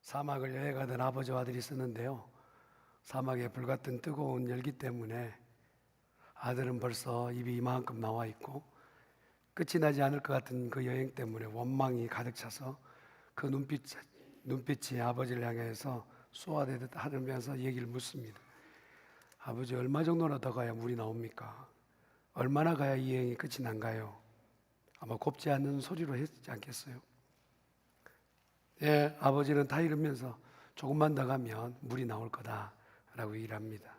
사막을 여행하던 아버지와 아들이 있었는데요. 사막에 불같은 뜨거운 열기 때문에 아들은 벌써 입이 이만큼 나와 있고 끝이 나지 않을 것 같은 그 여행 때문에 원망이 가득 차서 그 눈빛이 아버지를 향해서 쏘아대듯 하면서 얘기를 묻습니다. 아버지, 얼마 정도나 더 가야 물이 나옵니까? 얼마나 가야 이 여행이 끝이 난가요? 아마 곱지 않는 소리로 했지 않겠어요? 예, 아버지는 다 이러면서 조금만 더 가면 물이 나올 거다라고 얘기를 합니다.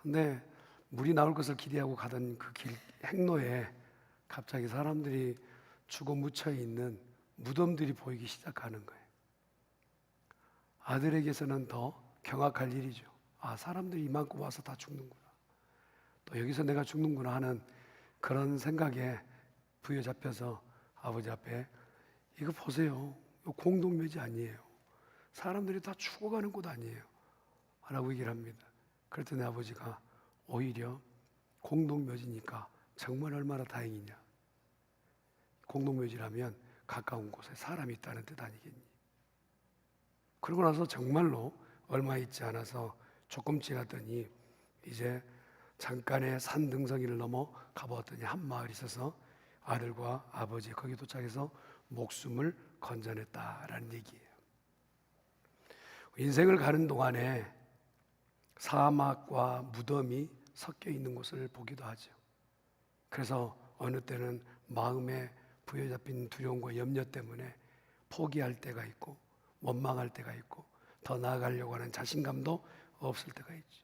근데 물이 나올 것을 기대하고 가던 그 길 행로에 갑자기 사람들이 죽어 묻혀 있는 무덤들이 보이기 시작하는 거예요. 아들에게서는 더 경악할 일이죠. 아, 사람들이 이만큼 와서 다 죽는구나. 또 여기서 내가 죽는구나 하는 그런 생각에 부여잡혀서 아버지 앞에 이거 보세요. 이거 공동묘지 아니에요. 사람들이 다 죽어가는 곳 아니에요. 라고 얘기를 합니다. 그랬더니 아버지가 오히려 공동묘지니까 정말 얼마나 다행이냐. 공동묘지라면 가까운 곳에 사람이 있다는 뜻 아니겠니? 그러고 나서 정말로 얼마 있지 않아서 조금 지났더니 이제 잠깐의 산 등성이를 넘어 가보았더니 한 마을이 있어서 아들과 아버지 거기 도착해서 목숨을 건져냈다라는 얘기예요. 인생을 가는 동안에 사막과 무덤이 섞여 있는 곳을 보기도 하죠. 그래서 어느 때는 마음에 부여잡힌 두려움과 염려 때문에 포기할 때가 있고 원망할 때가 있고 더 나아가려고 하는 자신감도 없을 때가 있죠.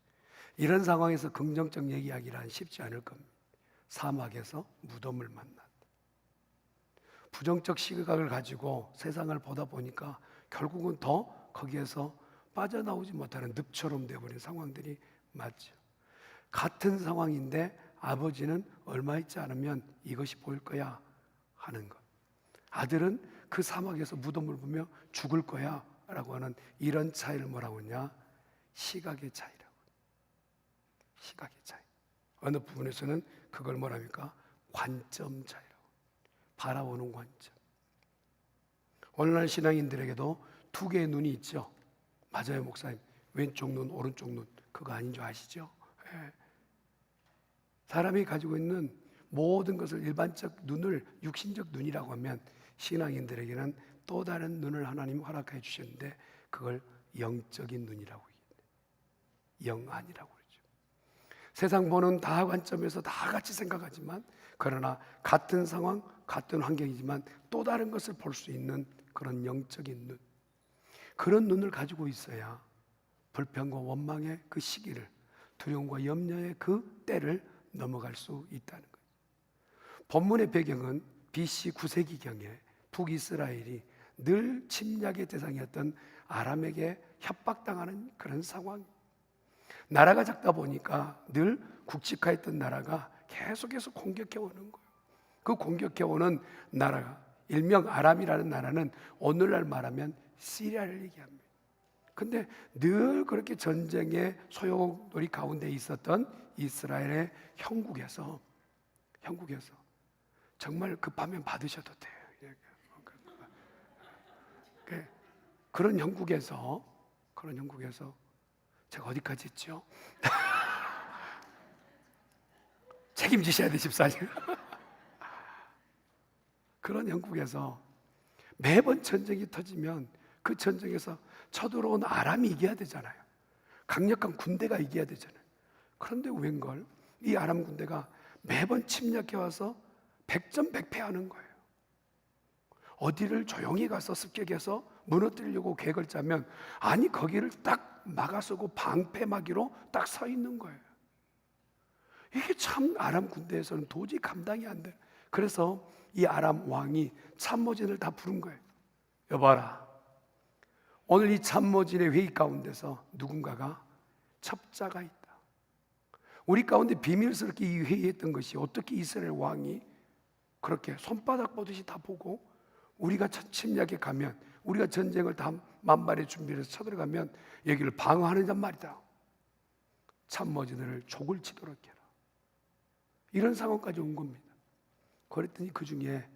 이런 상황에서 긍정적 얘기하기란 쉽지 않을 겁니다. 사막에서 무덤을 만났다. 부정적 시각을 가지고 세상을 보다 보니까 결국은 더 거기에서 빠져나오지 못하는 늪처럼 되어버린 상황들이 많죠. 같은 상황인데 아버지는 얼마 있지 않으면 이것이 보일 거야 하는 것, 아들은 그 사막에서 무덤을 보며 죽을 거야 라고 하는 이런 차이를 뭐라고 하냐? 시각의 차이라고. 시각의 차이. 어느 부분에서는 그걸 뭐랍니까? 관점 차이라고. 바라보는 관점. 오늘날 신앙인들에게도 두 개의 눈이 있죠. 맞아요, 목사님. 왼쪽 눈, 오른쪽 눈. 그거 아닌 줄 아시죠? 예. 사람이 가지고 있는 모든 것을 일반적 눈을 육신적 눈이라고 하면 신앙인들에게는 또 다른 눈을 하나님 허락해 주셨는데 그걸 영적인 눈이라고 얘기해요. 영안이라고 그러죠. 세상 보는 다 관점에서 다 같이 생각하지만 그러나 같은 상황, 같은 환경이지만 또 다른 것을 볼 수 있는 그런 영적인 눈, 그런 눈을 가지고 있어야 불평과 원망의 그 시기를, 두려움과 염려의 그 때를 넘어갈 수 있다는 거예요. 본문의 배경은 BC 9세기경에 북이스라엘이 늘 침략의 대상이었던 아람에게 협박당하는 그런 상황. 나라가 작다 보니까 늘 굵직하였던 나라가 계속해서 공격해 오는 거예요. 그 공격해 오는 나라가 일명 아람이라는 나라는 오늘날 말하면 시리아를 얘기합니다. 근데 늘 그렇게 전쟁의 소용돌이 가운데 있었던 이스라엘의 형국에서 정말 급하면 받으셔도 돼요. 그런 형국에서 제가 어디까지 했죠? 책임지셔야 돼, 집사님. 그런 형국에서 매번 전쟁이 터지면 그 전쟁에서 쳐들어온 아람이 이겨야 되잖아요. 강력한 군대가 이겨야 되잖아요. 그런데 웬걸 이 아람 군대가 매번 침략해와서 백전백패하는 거예요. 어디를 조용히 가서 습격해서 무너뜨리려고 계획을 짜면 아니 거기를 딱 막아서고 방패막이로 딱 서 있는 거예요. 이게 참 아람 군대에서는 도저히 감당이 안 돼요. 그래서 이 아람 왕이 참모진을 다 부른 거예요. 여봐라, 오늘 이 참모진의 회의 가운데서 누군가가 첩자가 있다. 우리 가운데 비밀스럽게 이 회의했던 것이 어떻게 이스라엘 왕이 그렇게 손바닥 보듯이 다 보고 우리가 침략에 가면, 우리가 전쟁을 다 만발의 준비를 해서 쳐들어가면 여기를 방어하느냐 말이다. 참모진을 족을 치도록 해라. 이런 상황까지 온 겁니다. 그랬더니 그 중에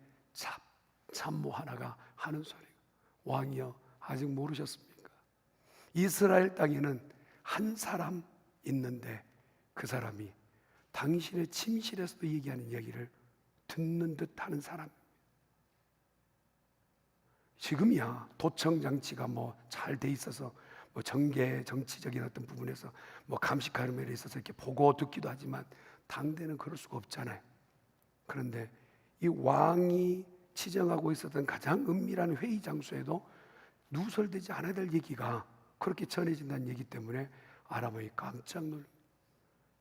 참모 하나가 하는 소리가 왕이여 아직 모르셨습니까? 이스라엘 땅에는 한 사람 있는데 그 사람이 당신의 침실에서도 얘기하는 이야기를 듣는 듯 하는 사람. 지금이야 도청 장치가 뭐 잘 돼 있어서 뭐 정계 정치적인 어떤 부분에서 뭐 감식하는 면에 있어서 이렇게 보고 듣기도 하지만 당대는 그럴 수가 없잖아요. 그런데 이 왕이 치정하고 있었던 가장 은밀한 회의 장소에도 누설되지 않아야 될 얘기가 그렇게 전해진다는 얘기 때문에 아람이 깜짝 놀라.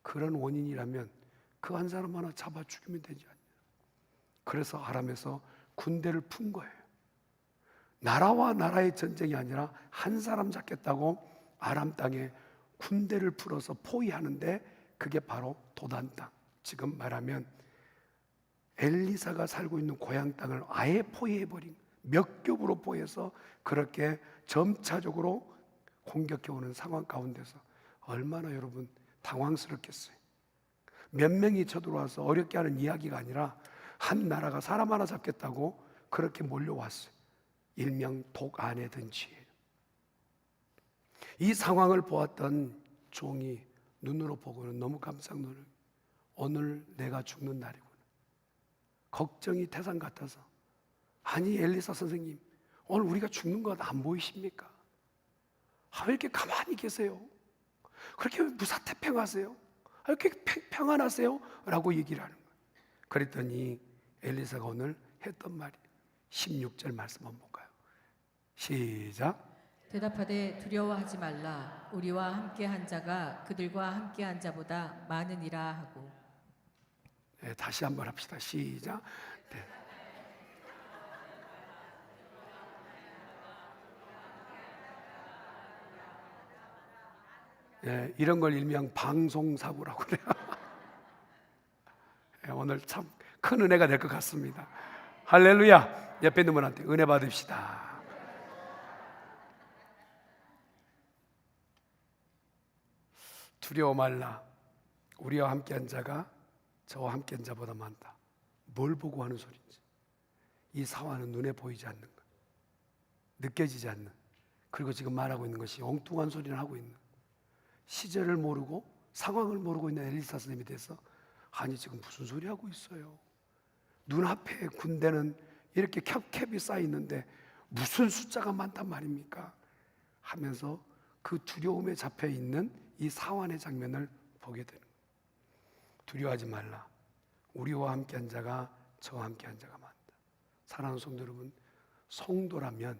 그런 원인이라면 그 한 사람 하나 잡아 죽이면 되지 않냐. 그래서 아람에서 군대를 푼 거예요. 나라와 나라의 전쟁이 아니라 한 사람 잡겠다고 아람 땅에 군대를 풀어서 포위하는데 그게 바로 도단 땅. 지금 말하면 엘리사가 살고 있는 고향 땅을 아예 포위해버린, 몇 겹으로 포위해서 그렇게 점차적으로 공격해오는 상황 가운데서 얼마나 여러분 당황스럽겠어요. 몇 명이 쳐들어와서 어렵게 하는 이야기가 아니라 한 나라가 사람 하나 잡겠다고 그렇게 몰려왔어요. 일명 독 안에 든 죄. 이 상황을 보았던 종이 눈으로 보고는 너무 깜짝 놀라요. 오늘 내가 죽는 날이구나. 걱정이 태산 같아서, 아니 엘리사 선생님, 오늘 우리가 죽는 것 안 보이십니까? 왜 이렇게 가만히 계세요? 그렇게 무사태평하세요? 왜 이렇게 평안하세요? 라고 얘기를 하는 거예요. 그랬더니 엘리사가 오늘 했던 말이 16절 말씀 한번 볼까요? 시작. 대답하되 두려워하지 말라. 우리와 함께한 자가 그들과 함께한 자보다 많으니라 하고. 네, 다시 한번 합시다. 시작. 네. 네, 이런 걸 일명 방송사고라고 그래요. 네, 오늘 참 큰 은혜가 될 것 같습니다. 할렐루야. 옆에 있는 분한테 은혜 받읍시다. 두려워 말라. 우리와 함께한 자가 저와 함께한 자보다 많다. 뭘 보고 하는 소리인지. 이 사화는 눈에 보이지 않는 것, 느껴지지 않는, 그리고 지금 말하고 있는 것이 엉뚱한 소리를 하고 있는, 시절을 모르고 상황을 모르고 있는 엘리사 선생님에 대해서 아니 지금 무슨 소리 하고 있어요? 눈앞에 군대는 이렇게 캡캡이 쌓이는데 무슨 숫자가 많단 말입니까? 하면서 그 두려움에 잡혀 있는 이 사환의 장면을 보게 되는 거예요. 두려워하지 말라. 우리와 함께한 자가 저와 함께한 자가 많다. 사랑하는 성도 여러분, 성도라면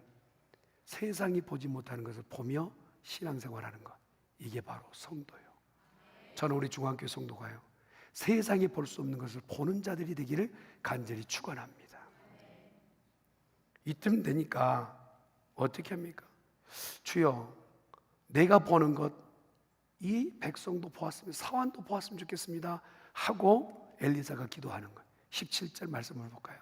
세상이 보지 못하는 것을 보며 신앙생활하는 것, 이게 바로 성도예요. 저는 우리 중앙교회 성도가요, 세상이 볼 수 없는 것을 보는 자들이 되기를 간절히 축원합니다. 이쯤 되니까 어떻게 합니까? 주여, 내가 보는 것, 이 백성도 보았으면, 사환도 보았으면 좋겠습니다 하고 엘리사가 기도하는 것. 17절 말씀을 볼까요?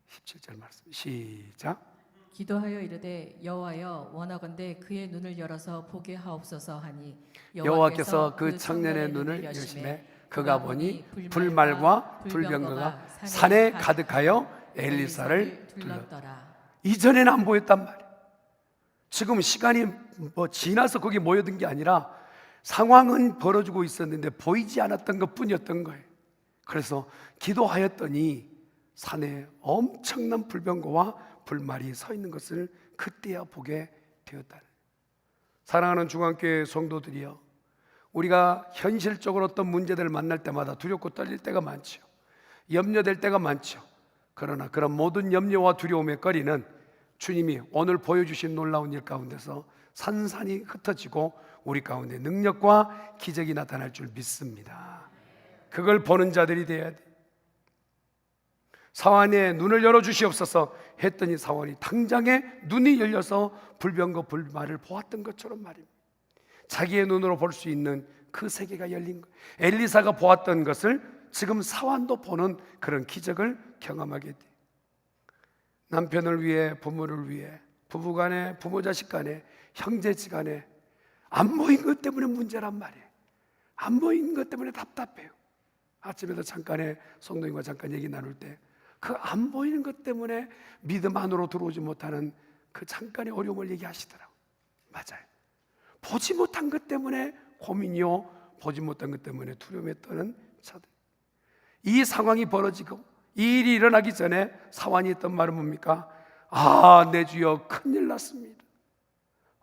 17절 말씀 시작. 기도하여 이르되 여호와여, 원하건대 그의 눈을 열어서 보게 하옵소서 하니 여호와께서 그 청년의 눈을 여심해 그가 보니 불말과 불병거가 산에 가득하여 엘리사를 둘렀더라. 이전에는 안 보였단 말이에요. 지금 시간이 지나서 거기 모여든 게 아니라 상황은 벌어지고 있었는데 보이지 않았던 것뿐이었던 거예요. 그래서 기도하였더니 산에 엄청난 불병거와 불말이 서 있는 것을 그때야 보게 되었다. 사랑하는 중앙교회 성도들이여, 우리가 현실적으로 어떤 문제들을 만날 때마다 두렵고 떨릴 때가 많죠. 염려될 때가 많죠. 그러나 그런 모든 염려와 두려움의 거리는 주님이 오늘 보여주신 놀라운 일 가운데서 산산이 흩어지고 우리 가운데 능력과 기적이 나타날 줄 믿습니다. 그걸 보는 자들이 돼야 돼. 사환의 눈을 열어주시옵소서 했더니 사환이 당장에 눈이 열려서 불병거 불말을 보았던 것처럼 말입니다. 자기의 눈으로 볼 수 있는 그 세계가 열린 거예요. 엘리사가 보았던 것을 지금 사환도 보는 그런 기적을 경험하게 돼. 남편을 위해, 부모를 위해, 부부간에, 부모자식 간에, 형제지간에 안 보인 것 때문에 문제란 말이에요. 안 보인 것 때문에 답답해요. 아침에도 잠깐의 성도님과 잠깐 얘기 나눌 때 그 안 보이는 것 때문에 믿음 안으로 들어오지 못하는 그 그 잠깐의 어려움을 얘기하시더라고요. 맞아요. 보지 못한 것 때문에 고민이요, 보지 못한 것 때문에 두려움에 떠는 자들. 이 상황이 벌어지고 이 일이 일어나기 전에 사환이 했던 말은 뭡니까? 아, 내 주여, 큰일 났습니다.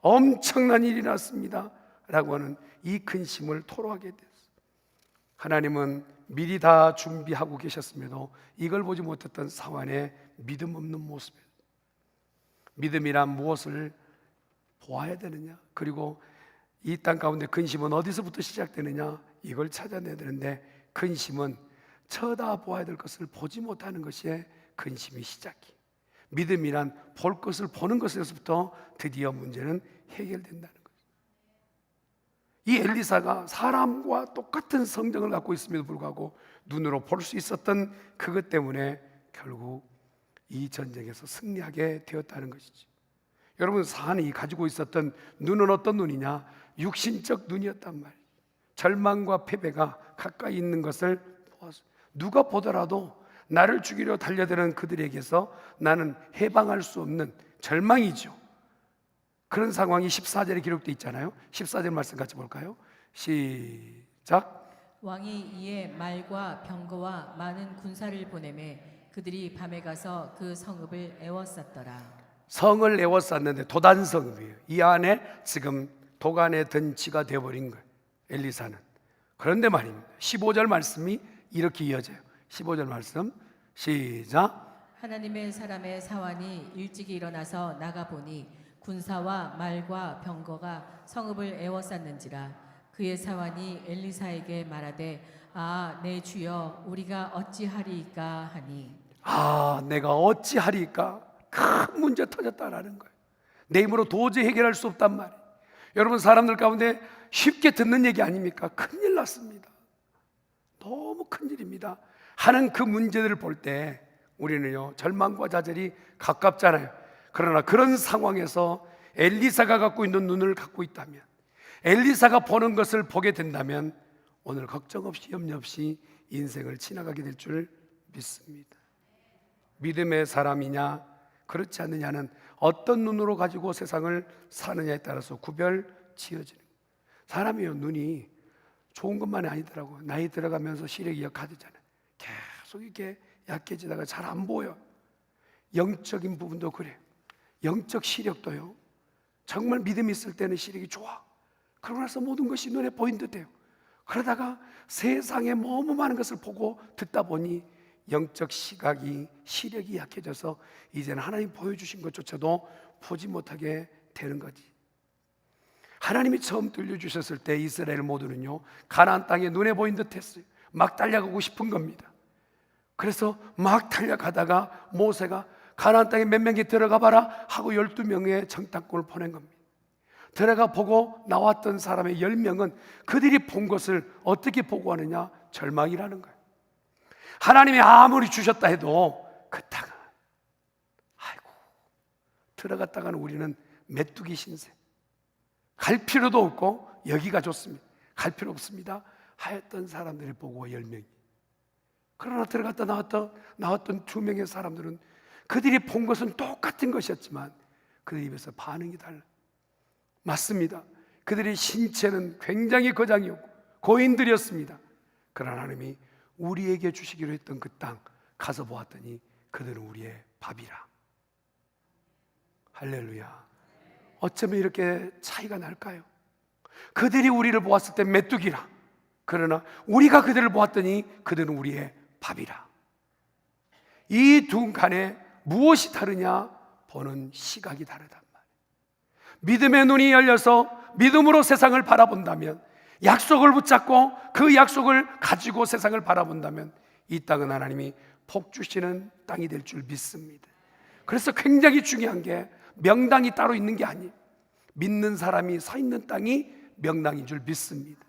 엄청난 일이 났습니다 라고 하는 이 근심을 토로하게 됐어요. 하나님은 미리 다 준비하고 계셨음에도 이걸 보지 못했던 사환의 믿음 없는 모습이에요. 믿음이란 무엇을 보아야 되느냐, 그리고 이 땅 가운데 근심은 어디서부터 시작되느냐, 이걸 찾아내야 되는데 근심은 쳐다보아야 될 것을 보지 못하는 것이 근심이 시작이. 믿음이란 볼 것을 보는 것에서부터 드디어 문제는 해결된다는 거예요. 이 엘리사가 사람과 똑같은 성정을 갖고 있음에도 불구하고 눈으로 볼 수 있었던 그것 때문에 결국 이 전쟁에서 승리하게 되었다는 것이죠. 여러분, 사안이 가지고 있었던 눈은 어떤 눈이냐? 육신적 눈이었단 말이에요. 절망과 패배가 가까이 있는 것을 보았어요. 누가 보더라도 나를 죽이려 달려드는 그들에게서 나는 해방할 수 없는 절망이죠. 그런 상황이 14절에 기록되어 있잖아요. 14절 말씀 같이 볼까요? 시작. 왕이 이에 말과 병거와 많은 군사를 보내매 그들이 밤에 가서 그 성읍을 에워쌌더라. 성을 에워쌌는데 도단성이에요. 이 안에 지금 도간의 든지가 되어버린 거예요, 엘리사는. 그런데 말입니다, 15절 말씀이 이렇게 이어져요. 15절 말씀 시작. 하나님의 사람의 사환이 일찍이 일어나서 나가보니 군사와 말과 병거가 성읍을 에워쌌는지라. 그의 사환이 엘리사에게 말하되 아, 내 주여, 우리가 어찌하리이까 하니. 아, 내가 어찌하리까? 큰 문제 터졌다라는 거예요. 내 힘으로 도저히 해결할 수 없단 말이에요. 여러분, 사람들 가운데 쉽게 듣는 얘기 아닙니까? 큰일 났습니다, 너무 큰일입니다 하는 그 문제들을 볼 때 우리는요, 절망과 좌절이 가깝잖아요. 그러나 그런 상황에서 엘리사가 갖고 있는 눈을 갖고 있다면, 엘리사가 보는 것을 보게 된다면 오늘 걱정 없이 염려 없이 인생을 지나가게 될 줄 믿습니다. 믿음의 사람이냐 그렇지 않느냐는 어떤 눈으로 가지고 세상을 사느냐에 따라서 구별 지어지는 거예요. 사람이요, 눈이 좋은 것만이 아니더라고요. 나이 들어가면서 시력이 약해지잖아요. 계속 이렇게 약해지다가 잘 안 보여. 영적인 부분도 그래요. 영적 시력도요, 정말 믿음이 있을 때는 시력이 좋아. 그러고 나서 모든 것이 눈에 보인 듯해요. 그러다가 세상에 너무 많은 것을 보고 듣다 보니 영적 시각이, 시력이 약해져서 이제는 하나님 보여주신 것조차도 보지 못하게 되는 거지. 하나님이 처음 들려주셨을 때 이스라엘 모두는요, 가나안 땅에 눈에 보인 듯 했어요. 막 달려가고 싶은 겁니다. 그래서 막 달려가다가 모세가 가나안 땅에 몇 명이 들어가 봐라 하고 12명의 정탐꾼을 보낸 겁니다. 들어가 보고 나왔던 사람의 10명은 그들이 본 것을 어떻게 보고하느냐? 절망이라는 거예요. 하나님이 아무리 주셨다 해도 그 땅은, 아이고, 들어갔다가는 우리는 메뚜기 신세, 갈 필요도 없고 여기가 좋습니다, 갈 필요 없습니다 하였던 사람들이 보고 10명이. 그러나 들어갔다 나왔던 2명의 사람들은 그들이 본 것은 똑같은 것이었지만 그들 입에서 반응이 달라. 맞습니다, 그들의 신체는 굉장히 거장이었고 고인들이었습니다. 그러나 하나님이 우리에게 주시기로 했던 그 땅 가서 보았더니 그들은 우리의 밥이라. 할렐루야. 어쩌면 이렇게 차이가 날까요? 그들이 우리를 보았을 때 메뚜기라, 그러나 우리가 그들을 보았더니 그들은 우리의 밥이라. 이 두 간에 무엇이 다르냐? 보는 시각이 다르단 말이에요. 믿음의 눈이 열려서 믿음으로 세상을 바라본다면, 약속을 붙잡고 그 약속을 가지고 세상을 바라본다면 이 땅은 하나님이 복 주시는 땅이 될 줄 믿습니다. 그래서 굉장히 중요한 게 명당이 따로 있는 게 아니에요. 믿는 사람이 서 있는 땅이 명당인 줄 믿습니다.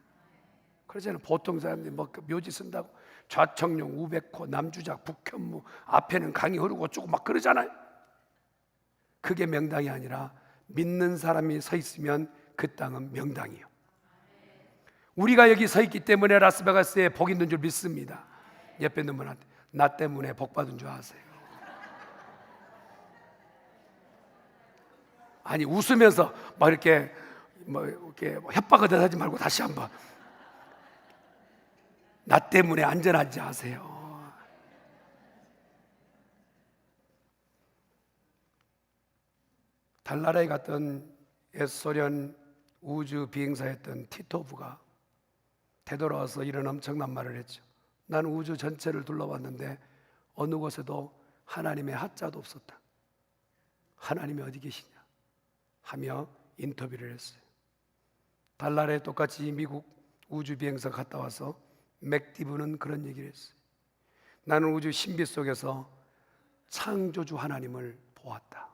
그러잖아요. 보통 사람들이 뭐 묘지 쓴다고 좌청룡, 우백호, 남주작, 북현무, 앞에는 강이 흐르고 쭉 막 그러잖아요. 그게 명당이 아니라 믿는 사람이 서 있으면 그 땅은 명당이에요. 우리가 여기 서 있기 때문에 라스베가스에 복 있는 줄 믿습니다. 옆에 있는 분한테 나 때문에 복 받은 줄 아세요? 아니 웃으면서 막 이렇게 협박을 하지 말고 다시 한번. 나 때문에 안전하지 않으세요. 달나라에 갔던 옛소련 우주 비행사였던 티토프가 되돌아와서 이런 엄청난 말을 했죠. 나는 우주 전체를 둘러봤는데 어느 곳에도 하나님의 하자도 없었다. 하나님이 어디 계시냐 하며 인터뷰를 했어요. 달나라에 똑같이 미국 우주 비행사 갔다 와서 맥디브는 그런 얘기를 했어요. 나는 우주 신비 속에서 창조주 하나님을 보았다.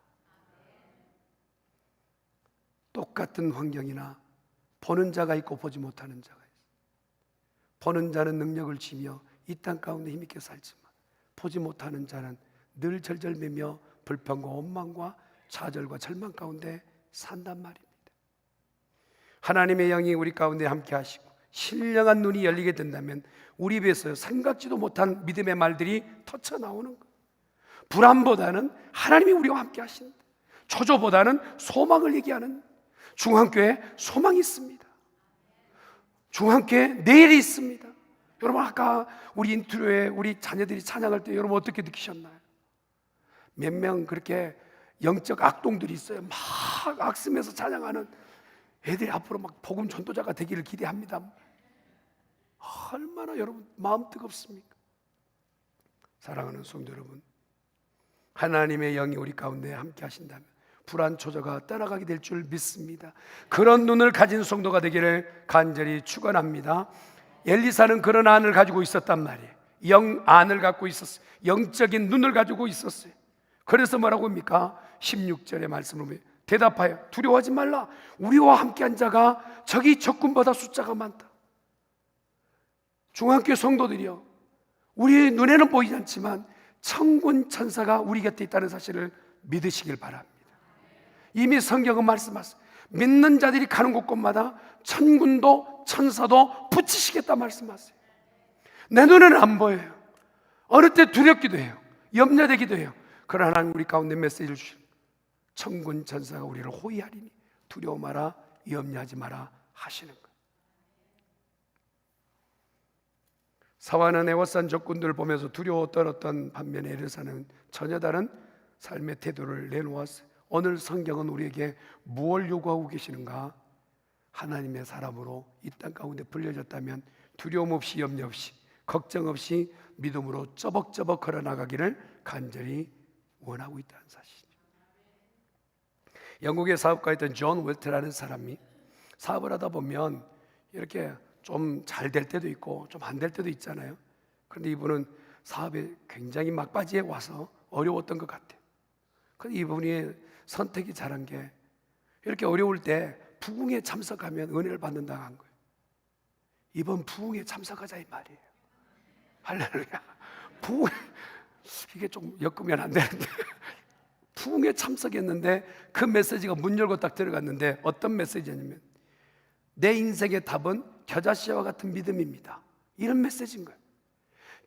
똑같은 환경이나 보는 자가 있고 보지 못하는 자가 있어요. 보는 자는 능력을 지며 이 땅 가운데 힘있게 살지만 보지 못하는 자는 늘 절절매며 불평과 원망과 좌절과 절망 가운데 산단 말입니다. 하나님의 영이 우리 가운데 함께 하시고 신령한 눈이 열리게 된다면 우리 입에서 생각지도 못한 믿음의 말들이 터쳐 나오는 거예요. 불안보다는 하나님이 우리와 함께 하신다. 초조보다는 소망을 얘기하는, 중앙교회 소망이 있습니다. 중앙교회 내일이 있습니다. 여러분 아까 우리 인트로에 우리 자녀들이 찬양할 때 여러분 어떻게 느끼셨나요? 몇 명 그렇게 영적 악동들이 있어요. 막 악쓰면서 찬양하는 애들이 앞으로 막 복음 전도자가 되기를 기대합니다. 얼마나 여러분 마음 뜨겁습니까? 사랑하는 성도 여러분, 하나님의 영이 우리 가운데 함께 하신다면 불안 초조가 떠나가게 될 줄 믿습니다. 그런 눈을 가진 성도가 되기를 간절히 축원합니다. 엘리사는 그런 안을 가지고 있었단 말이에요. 영안을 갖고 있었어요. 영적인 눈을 가지고 있었어요. 그래서 뭐라고 합니까? 16절의 말씀을 보면 대답하여 두려워하지 말라. 우리와 함께한 자가 저기 적군보다 숫자가 많다. 중앙교회 성도들이요, 우리 눈에는 보이지 않지만 천군 천사가 우리 곁에 있다는 사실을 믿으시길 바랍니다. 이미 성경은 말씀하세요. 믿는 자들이 가는 곳곳마다 천군도 천사도 붙이시겠다 말씀하세요. 내 눈에는 안 보여요. 어느 때 두렵기도 해요. 염려되기도 해요. 그러나 하나님 우리 가운데 메시지를 주시는, 천군 천사가 우리를 호위하리니 두려워 마라, 염려하지 마라 하시는 거예요. 사와는 애워싼 적군들을 보면서 두려워 떨었던 반면에 엘리사는 전혀 다른 삶의 태도를 내놓았어요. 오늘 성경은 우리에게 무엇을 요구하고 계시는가? 하나님의 사람으로 이 땅 가운데 불려졌다면 두려움 없이 염려 없이 걱정 없이 믿음으로 쩌벅쩌벅 걸어나가기를 간절히 원하고 있다는 사실이죠. 영국의 사업가였던 존 웰트라는 사람이 사업을 하다 보면 이렇게 좀 잘 될 때도 있고 좀 안 될 때도 있잖아요. 그런데 이분은 사업에 굉장히 막바지에 와서 어려웠던 것 같아요. 그런데 이분이 선택이 잘한 게 이렇게 어려울 때 부흥에 참석하면 은혜를 받는다고 한 거예요. 이번 부흥에 참석하자 이 말이에요. 할렐루야. 부흥, 이게 좀 엮으면 안 되는데 부흥에 참석했는데 그 메시지가 문 열고 딱 들어갔는데 어떤 메시지냐면 내 인생의 답은 겨자씨와 같은 믿음입니다. 이런 메시지인 거예요.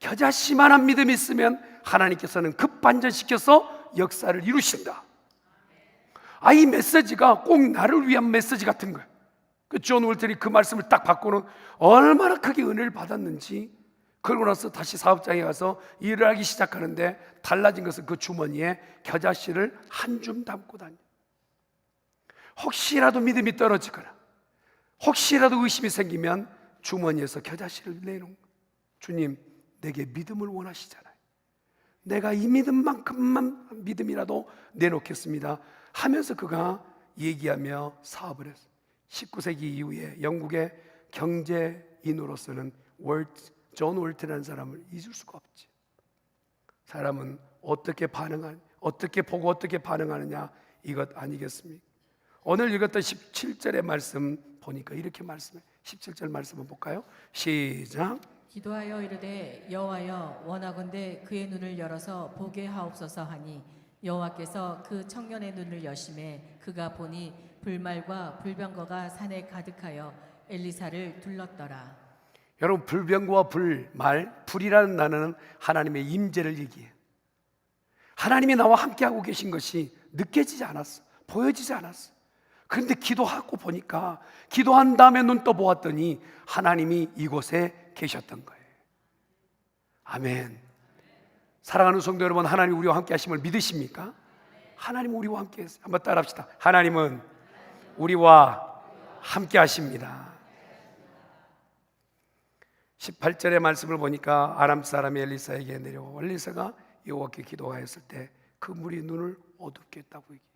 겨자씨만한 믿음이 있으면 하나님께서는 급반전시켜서 역사를 이루신다. 이 메시지가 꼭 나를 위한 메시지 같은 거예요. 존 월튼이 그 말씀을 딱 받고는 얼마나 크게 은혜를 받았는지, 그러고 나서 다시 사업장에 가서 일을 하기 시작하는데 달라진 것은 그 주머니에 겨자씨를 한 줌 담고 다녀요. 혹시라도 믿음이 떨어지거나 혹시라도 의심이 생기면 주머니에서 겨자씨를 내놓은 거예요. 주님, 내게 믿음을 원하시잖아요. 내가 이 믿음만큼만 믿음이라도 내놓겠습니다 하면서 그가 얘기하며 사업을 했어요. 19세기 이후에 영국의 경제인으로서는 존 월트라는 사람을 잊을 수가 없지. 사람은 어떻게 보고 어떻게 반응하느냐, 이것 아니겠습니까? 오늘 읽었던 17절의 말씀 보니까 이렇게 말씀해. 17절 말씀 한번 볼까요? 시작. 기도하여 이르되 여호와여 원하건대 그의 눈을 열어서 보게 하옵소서 하니 여호와께서 그 청년의 눈을 여심해 그가 보니 불말과 불병거가 산에 가득하여 엘리사를 둘렀더라. 여러분, 불병거와 불말, 불이라는 단어는 하나님의 임재를 얘기해요. 하나님이 나와 함께하고 계신 것이 느껴지지 않았어. 보여지지 않았어. 그런데 기도하고 보니까, 기도한 다음에 눈 떠 보았더니 하나님이 이곳에 계셨던 거예요. 아멘. 사랑하는 성도 여러분, 하나님 우리와 함께 하심을 믿으십니까? 하나님 우리와 함께 했어요. 한번 따라 합시다. 하나님은 우리와 함께 하십니다. 18절의 말씀을 보니까 아람 사람이 엘리사에게 내려와 엘리사가 여호와께 기도하였을 때 그 물이 눈을 어둡게 했다고 얘기해요.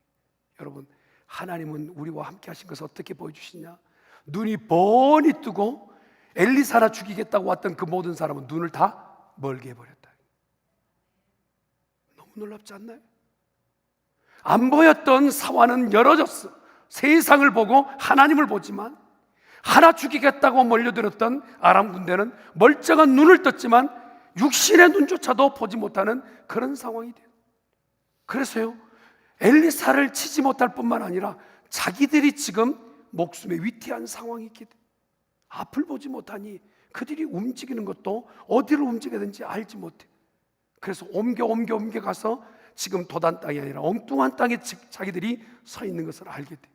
여러분, 하나님은 우리와 함께 하신 것을 어떻게 보여주시냐? 눈이 뻔히 뜨고 엘리사라 죽이겠다고 왔던 그 모든 사람은 눈을 다 멀게 해버렸다. 너무 놀랍지 않나요? 안 보였던 사화는 열어졌어. 세상을 보고 하나님을 보지만, 하나 죽이겠다고 몰려들었던 아람 군대는 멀쩡한 눈을 떴지만 육신의 눈조차도 보지 못하는 그런 상황이 돼요. 그래서요, 엘리사를 치지 못할 뿐만 아니라 자기들이 지금 목숨에 위태한 상황이 있게 돼. 앞을 보지 못하니 그들이 움직이는 것도 어디로 움직여야 되는지 알지 못해. 그래서 옮겨 가서 지금 도단 땅이 아니라 엉뚱한 땅에 자기들이 서 있는 것을 알게 돼.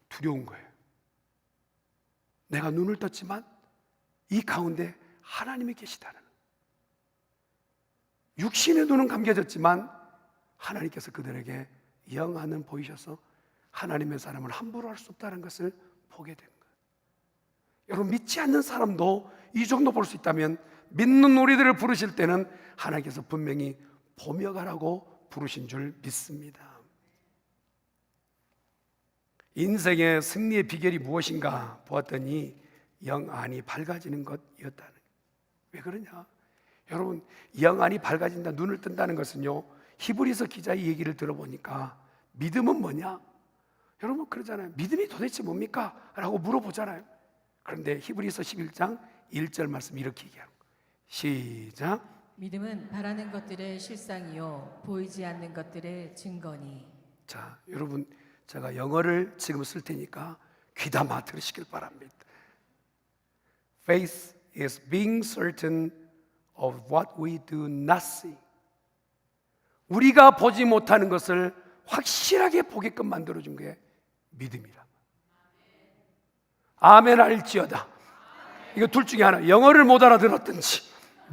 두려운 거예요. 내가 눈을 떴지만 이 가운데 하나님이 계시다는, 육신의 눈은 감겨졌지만 하나님께서 그들에게 영안은 보이셔서 하나님의 사람을 함부로 할 수 없다는 것을 보게 된 거예요. 여러분, 믿지 않는 사람도 이 정도 볼 수 있다면 믿는 우리들을 부르실 때는 하나님께서 분명히 보며 가라고 부르신 줄 믿습니다. 인생의 승리의 비결이 무엇인가 보았더니 영안이 밝아지는 것이었다는 거예요. 왜 그러냐? 여러분, 영안이 밝아진다, 눈을 뜬다는 것은요, 히브리서 기자의 얘기를 들어보니까 믿음은 뭐냐? 여러분 그러잖아요. 믿음이 도대체 뭡니까? 라고 물어보잖아요. 그런데 히브리서 11장 1절 말씀 이렇게 얘기하는 거예요. 시작. 믿음은 바라는 것들의 실상이요 보이지 않는 것들의 증거니. 자, 여러분, 제가 영어를 지금 쓸 테니까 귀담아 들으시길 바랍니다. Faith is being certain of what we do not see. 우리가 보지 못하는 것을 확실하게 보게끔 만들어준 게 믿음이라. 아멘 할지어다. 이거 둘 중에 하나, 영어를 못 알아들었든지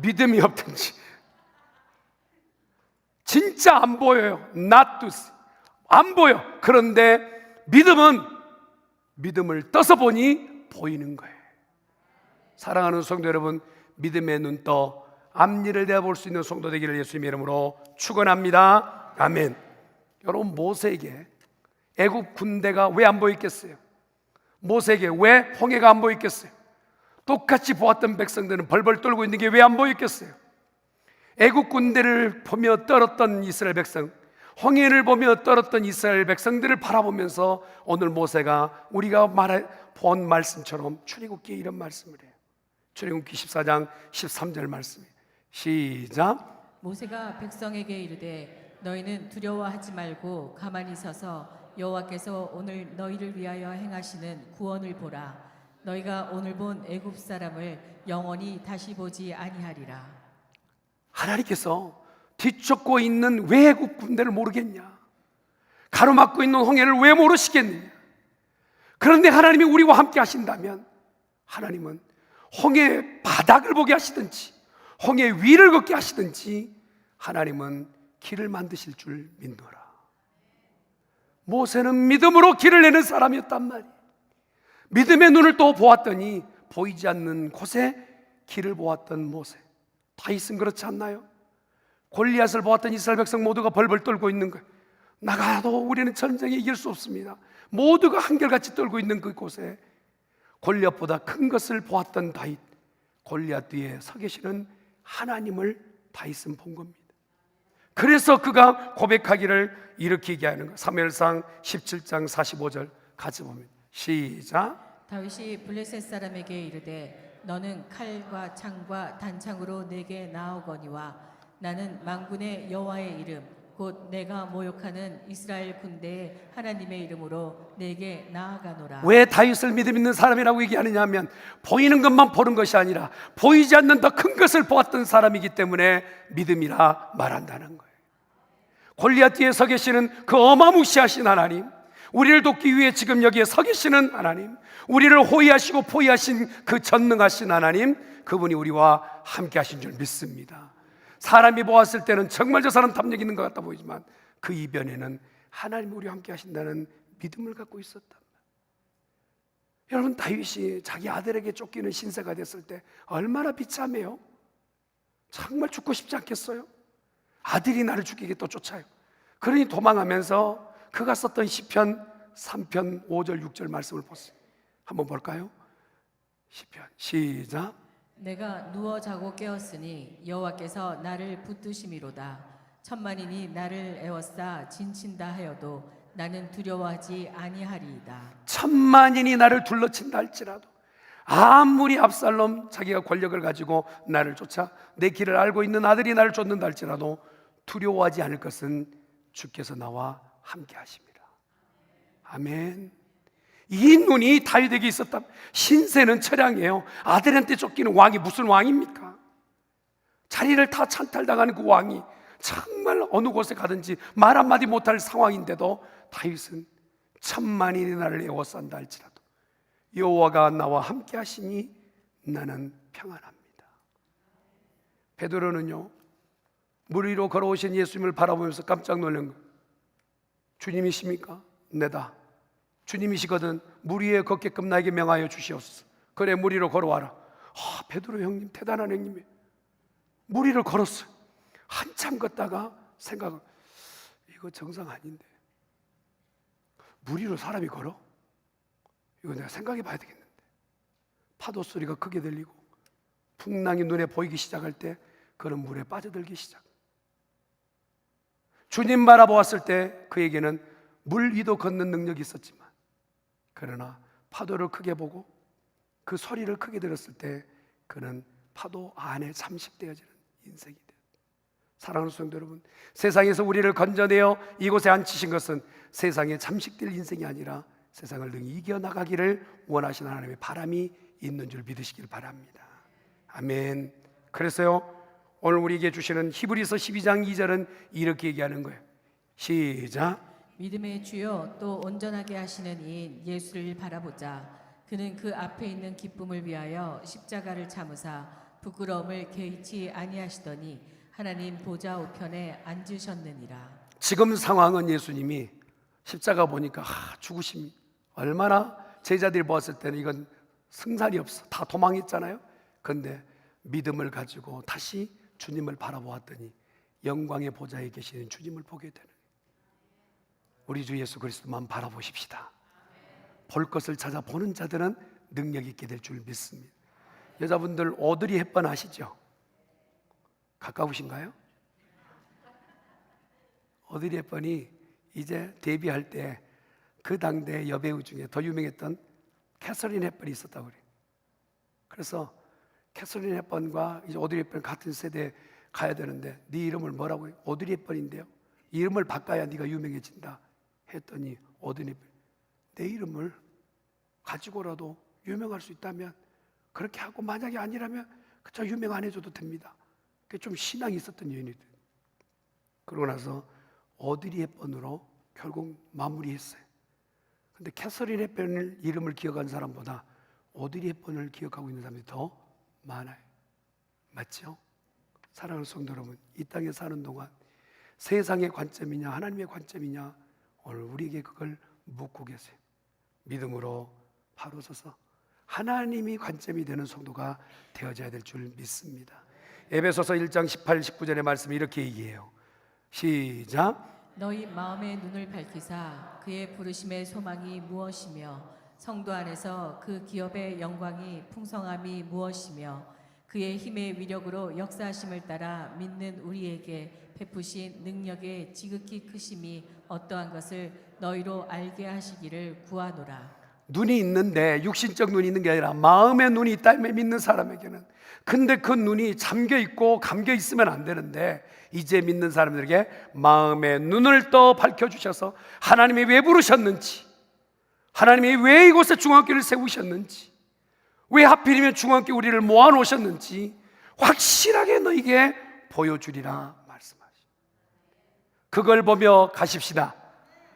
믿음이 없든지. 진짜 안 보여요. not to see. 안 보여. 그런데 믿음을 떠서 보니 보이는 거예요. 사랑하는 성도 여러분, 믿음의 눈 떠 앞일을 내다볼 수 있는 성도 되기를 예수님의 이름으로 축원합니다. 아멘. 여러분, 모세에게 애굽 군대가 왜 안 보였겠어요? 모세에게 왜 홍해가 안 보였겠어요? 똑같이 보았던 백성들은 벌벌 떨고 있는 게 왜 안 보였겠어요? 애굽 군대를 보며 떨었던 이스라엘 백성, 홍해를 보며 떨었던 이스라엘 백성들을 바라보면서 오늘 모세가 우리가 본 말씀처럼 출애굽기에 이런 말씀을 해요. 출애굽기 14장 13절 말씀이에요. 시작. 모세가 백성에게 이르되 너희는 두려워하지 말고 가만히 서서 여호와께서 오늘 너희를 위하여 행하시는 구원을 보라. 너희가 오늘 본 애굽 사람을 영원히 다시 보지 아니하리라. 하나님께서 뒤쫓고 있는 왜 애굽 군대를 모르겠냐? 가로막고 있는 홍해를 왜 모르시겠느냐? 그런데 하나님이 우리와 함께 하신다면 하나님은 홍해 바닥을 보게 하시든지 홍해 위를 걷게 하시든지 하나님은 길을 만드실 줄 믿노라. 모세는 믿음으로 길을 내는 사람이었단 말이에요. 믿음의 눈을 또 보았더니 보이지 않는 곳에 길을 보았던 모세. 다윗은 그렇지 않나요? 골리앗을 보았던 이스라엘 백성 모두가 벌벌 떨고 있는 거예요. 나가도 우리는 전쟁에 이길 수 없습니다. 모두가 한결같이 떨고 있는 그곳에 골리앗보다 큰 것을 보았던 다윗, 골리앗 뒤에 서 계시는 하나님을 다윗은 본 겁니다. 그래서 그가 고백하기를 이렇게 얘기하는 거예요. 사무엘상 17장 45절 같이 보면 시작. 다윗이 블레셋 사람에게 이르되 너는 칼과 창과 단창으로 내게 나오거니와 나는 만군의 여호와의 이름 곧 내가 모욕하는 이스라엘 군대의 하나님의 이름으로 내게 나아가노라. 왜 다윗을 믿음 있는 사람이라고 얘기하느냐 하면 보이는 것만 보는 것이 아니라 보이지 않는 더 큰 것을 보았던 사람이기 때문에 믿음이라 말한다는 거예요. 골리앗 뒤에 서 계시는 그 어마무시하신 하나님, 우리를 돕기 위해 지금 여기에 서 계시는 하나님, 우리를 호위하시고 포위하신 그 전능하신 하나님, 그분이 우리와 함께 하신 줄 믿습니다. 사람이 보았을 때는 정말 저 사람 탐욕 있는 것 같아 보이지만 그 이변에는 하나님이 우리와 함께 하신다는 믿음을 갖고 있었다. 여러분, 다윗이 자기 아들에게 쫓기는 신세가 됐을 때 얼마나 비참해요. 정말 죽고 싶지 않겠어요? 아들이 나를 죽이게 또 쫓아요. 그러니 도망하면서 그가 썼던 시편 3편 5절 6절 말씀을 보세요. 한번 볼까요? 시편 시작. 내가 누워 자고 깨었으니 여호와께서 나를 붙드심이로다. 천만인이 나를 에워싸 진친다 하여도 나는 두려워하지 아니하리이다. 천만인이 나를 둘러친다 할지라도, 아무리 압살롬 자기가 권력을 가지고 나를 쫓아 내 길을 알고 있는 아들이 나를 쫓는다 할지라도 두려워하지 않을 것은 주께서 나와 함께 하십니다. 아멘. 이 눈이 다윗에게 있었다. 신세는 처량이에요. 아들한테 쫓기는 왕이 무슨 왕입니까? 자리를 다 찬탈당하는 그 왕이 정말 어느 곳에 가든지 말 한마디 못할 상황인데도 다윗은 천만인이 나를 에워싼다 할지라도 여호와가 나와 함께 하시니 나는 평안합니다. 베드로는요, 물 위로 걸어오신 예수님을 바라보면서 깜짝 놀란 거예요. 주님이십니까? 네다. 주님이시거든 물 위에 걷게끔 나에게 명하여 주시옵소서. 그래, 물 위로 걸어와라. 베드로 형님 대단한 형님이에요. 물 위를 걸었어요. 한참 걷다가 생각을, 이거 정상 아닌데 물 위로 사람이 걸어? 이거 내가 생각해 봐야 되겠는데. 파도 소리가 크게 들리고 풍랑이 눈에 보이기 시작할 때 그는 물에 빠져들기 시작. 주님 바라보았을 때 그에게는 물 위도 걷는 능력이 있었지만, 그러나 파도를 크게 보고 그 소리를 크게 들었을 때 그는 파도 안에 잠식되어지는 인생이 돼요. 사랑하는 성도 여러분, 세상에서 우리를 건져내어 이곳에 앉히신 것은 세상에 잠식될 인생이 아니라 세상을 능히 이겨나가기를 원하시는 하나님의 바람이 있는 줄 믿으시길 바랍니다. 아멘. 그래서요, 오늘 우리에게 주시는 히브리서 12장 2절은 이렇게 얘기하는 거예요. 시작. 믿음의 주여 또 온전하게 하시는 이인 예수를 바라보자. 그는 그 앞에 있는 기쁨을 위하여 십자가를 참으사 부끄러움을 개의치 아니하시더니 하나님 보좌 우편에 앉으셨느니라. 지금 상황은 예수님이 십자가 보니까 죽으심이 얼마나, 제자들이 보았을 때는 이건 승산이 없어, 다 도망했잖아요. 그런데 믿음을 가지고 다시 주님을 바라보았더니 영광의 보좌에 계시는 주님을 보게 되는 거예요. 우리 주 예수 그리스도만 바라보십시다. 볼 것을 찾아 보는 자들은 능력 있게 될 줄 믿습니다. 여자분들 오드리 헵번 아시죠? 가까우신가요? 오드리 헵번이 이제 데뷔할 때 그 당대 여배우 중에 더 유명했던 캐서린 헵번이 있었다고 그래요. 그래서 캐서린 헵번과 이제 오드리 헵번 같은 세대에 가야 되는데, 네 이름을 뭐라고 해요? 오드리 헵번인데요, 이름을 바꿔야 네가 유명해진다 했더니 오드리 헵번, 내 이름을 가지고라도 유명할 수 있다면 그렇게 하고, 만약에 아니라면 그저 유명 안 해줘도 됩니다. 그게 좀 신앙이 있었던 여인이들. 그러고 나서 오드리 헵번으로 결국 마무리했어요. 근데 캐서린 헵번 이름을 기억한 사람보다 오드리 헵번을 기억하고 있는 사람들이 더 많아요. 맞죠? 사랑하는 성도 여러분, 이 땅에 사는 동안 세상의 관점이냐 하나님의 관점이냐, 오늘 우리에게 그걸 묻고 계세요. 믿음으로 바로 서서 하나님이 관점이 되는 성도가 되어져야 될 줄 믿습니다. 에베소서 1장 18, 19절의 말씀이 이렇게 얘기해요. 시작. 너희 마음의 눈을 밝히사 그의 부르심의 소망이 무엇이며 성도 안에서 그 기업의 영광이 풍성함이 무엇이며 그의 힘의 위력으로 역사하심을 따라 믿는 우리에게 베푸신 능력의 지극히 크심이 어떠한 것을 너희로 알게 하시기를 구하노라. 눈이 있는데 육신적 눈이 있는 게 아니라 마음의 눈이 있다면 믿는 사람에게는, 근데 그 눈이 잠겨 있고 감겨 있으면 안 되는데, 이제 믿는 사람들에게 마음의 눈을 또 밝혀주셔서 하나님이 왜 부르셨는지, 하나님이 왜 이곳에 중앙교회를 세우셨는지, 왜 하필이면 중앙교회 우리를 모아놓으셨는지 확실하게 너에게 보여주리라 말씀하시죠. 그걸 보며 가십시다.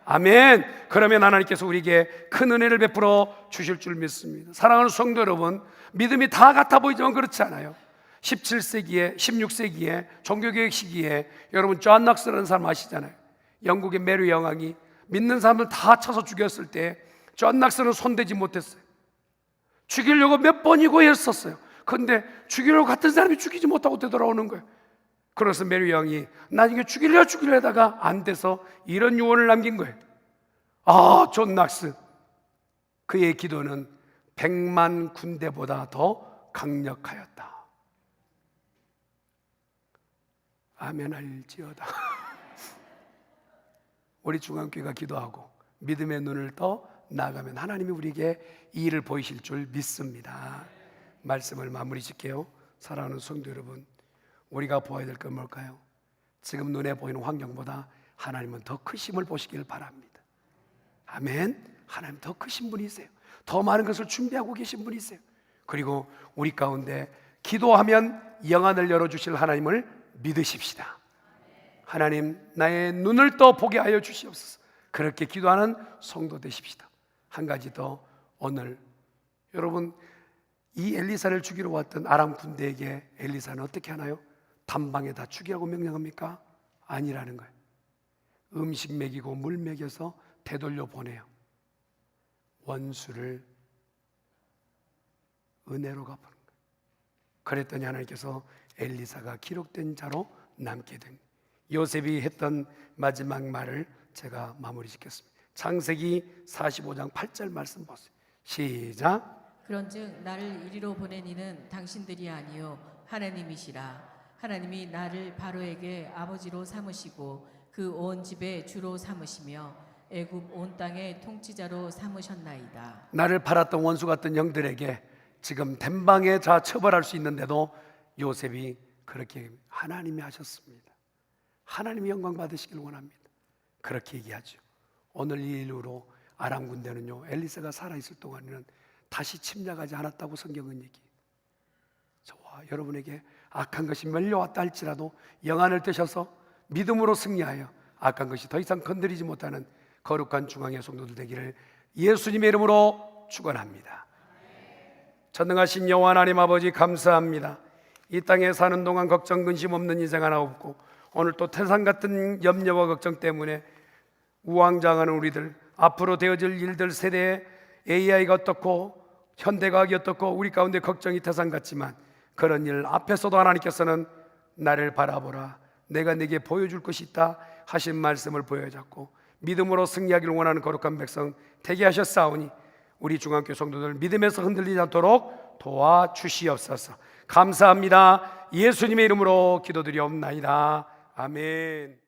아멘. 그러면 하나님께서 우리에게 큰 은혜를 베풀어 주실 줄 믿습니다. 사랑하는 성도 여러분, 믿음이 다 같아 보이지만 그렇지 않아요. 17세기에 16세기에 종교개혁 시기에 여러분 존 락스라는 사람 아시잖아요. 영국의 메리 영왕이 믿는 사람을 다 쳐서 죽였을 때 존 락스는 손대지 못했어요. 죽이려고 몇 번이고 했었어요. 그런데 죽이려고 같은 사람이 죽이지 못하고 되돌아오는 거예요. 그래서 메리 영이 나중에 죽이려 하다가 안 돼서 이런 유언을 남긴 거예요. 존 락스, 그의 기도는 100만 군대보다 더 강력하였다. 아멘 할지어다. 우리 중앙교회가 기도하고 믿음의 눈을 떠 나가면 하나님이 우리에게 이 일을 보이실 줄 믿습니다. 말씀을 마무리 짓게요. 사랑하는 성도 여러분, 우리가 보아야 될 건 뭘까요? 지금 눈에 보이는 환경보다 하나님은 더 크심을 보시길 바랍니다. 아멘. 하나님 더 크신 분이세요. 더 많은 것을 준비하고 계신 분이세요. 그리고 우리 가운데 기도하면 영안을 열어주실 하나님을 믿으십시다. 하나님, 나의 눈을 떠 보게 하여 주시옵소서. 그렇게 기도하는 성도 되십시다. 한 가지 더, 오늘 여러분, 이 엘리사를 죽이러 왔던 아람 군대에게 엘리사는 어떻게 하나요? 단방에 다 죽이라고 명령합니까? 아니라는 거예요. 음식 먹이고 물 먹여서 되돌려 보내요. 원수를 은혜로 갚는 거예요. 그랬더니 하나님께서 엘리사가 기록된 자로 남게 된 거예요. 요셉이 했던 마지막 말을 제가 마무리 짓겠습니다. 창세기 45장 8절 말씀 보세요. 시작. 그런즉 나를 이리로 보낸 이는 당신들이 아니요 하나님이시라. 하나님이 나를 바로에게 아버지로 삼으시고 그 온 집의 주로 삼으시며 애굽 온 땅의 통치자로 삼으셨나이다. 나를 팔았던 원수 같은 영들에게 지금 덴방에 다 처벌할 수 있는데도 요셉이 그렇게 하나님이 하셨습니다. 하나님이 영광 받으시길 원합니다. 그렇게 얘기하죠. 오늘 이 일로 아람 군대는요, 엘리사가 살아있을 동안에는 다시 침략하지 않았다고 성경은 얘기해요. 저와 여러분에게 악한 것이 밀려왔다 할지라도 영안을 뜨셔서 믿음으로 승리하여 악한 것이 더 이상 건드리지 못하는 거룩한 중앙의 성도들 되기를 예수님의 이름으로 축원합니다. 전능하신 여호와 하나님 아버지, 감사합니다. 이 땅에 사는 동안 걱정 근심 없는 인생 하나 없고 오늘 또 태산 같은 염려와 걱정 때문에 우왕좌왕하는 우리들, 앞으로 되어질 일들, 세대에 AI가 어떻고 현대과학이 어떻고 우리 가운데 걱정이 태산 같지만 그런 일 앞에서도 하나님께서는 나를 바라보라, 내가 네게 보여줄 것이 있다 하신 말씀을 보여줬고 믿음으로 승리하기를 원하는 거룩한 백성 되게 하셨사오니 우리 중앙교회 성도들 믿음에서 흔들리지 않도록 도와주시옵소서. 감사합니다. 예수님의 이름으로 기도드리옵나이다. 아멘.